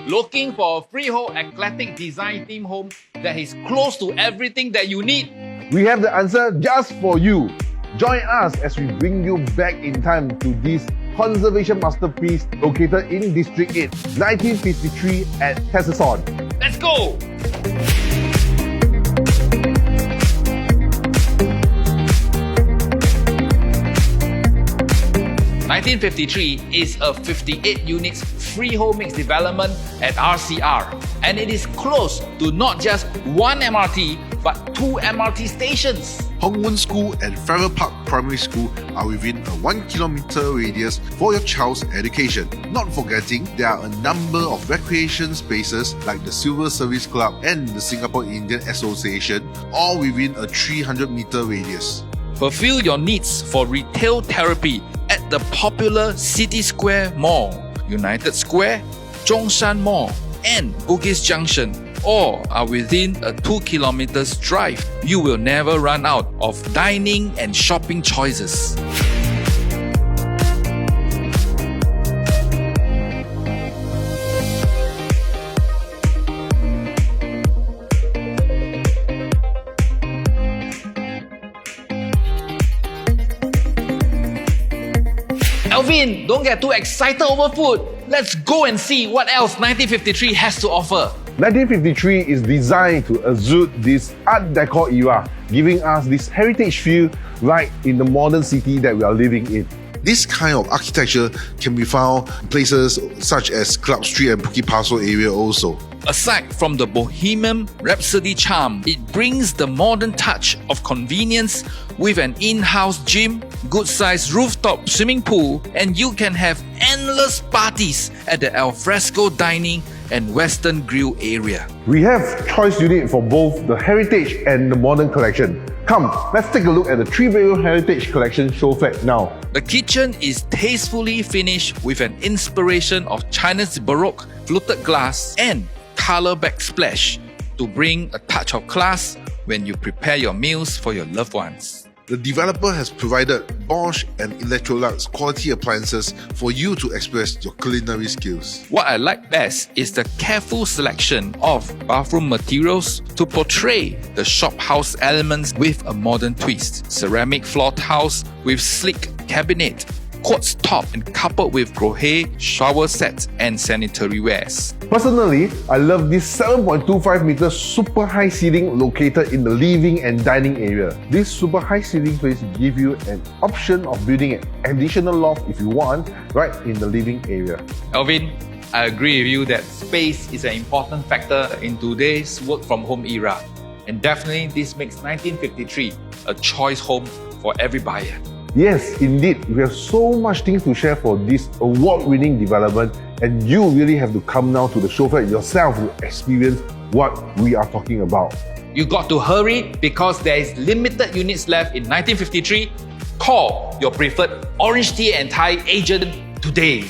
Looking for a freehold eclectic design theme home that is close to everything that you need? We have the answer just for you. Join us as we bring you back in time to this conservation masterpiece located in District 8, 1953 at Tesson. Let's go! (1953) is a 58 units freehold mixed development at RCR, and it is close to not just one MRT but 2 MRT stations. Hong Wen School and Farrer Park Primary School are within a 1 kilometer radius for your child's education. Not forgetting, there are a number of recreation spaces like the Silver Service Club and the Singapore Indian Association, all within a 300-meter radius. Fulfill your needs for retail therapy at the popular City Square Mall, United Square, Zhongshan Mall, and Bugis Junction, or are within a 2 kilometers drive. You will never run out of dining and shopping choices. Alvin, don't get too excited over food. Let's go and see what else 1953 has to offer. 1953 is designed to exude this Art Deco era, giving us this heritage feel right in the modern city that we are living in. This kind of architecture can be found in places such as Club Street and Bukit Pasoh area also. Aside from the Bohemian Rhapsody charm, it brings the modern touch of convenience with an in-house gym, good-sized rooftop swimming pool, and you can have endless parties at the alfresco dining and Western Grill area. We have choice unit for both the heritage and the modern collection. Come, let's take a look at the 3-bedroom heritage collection show flat now. The kitchen is tastefully finished with an inspiration of China's Baroque fluted glass and color backsplash to bring a touch of class when you prepare your meals for your loved ones. The developer has provided Bosch and Electrolux quality appliances for you to express your culinary skills. What I like best is the careful selection of bathroom materials to portray the shophouse elements with a modern twist. Ceramic floor tiles with sleek cabinet, quartz top, and coupled with Grohe shower sets and sanitary wares. Personally, I love this 7.25 meter super high ceiling located in the living and dining area. This super high ceiling place gives you an option of building an additional loft if you want, right in the living area. Alvin, I agree with you that space is an important factor in today's work from home era. And definitely this makes 1953 a choice home for every buyer. Yes, indeed, we have so much things to share for this award-winning development, and you really have to come now to the show flat yourself to experience what we are talking about. You got to hurry because there is limited units left in 1953. Call your preferred OrangeTee Tie agent today.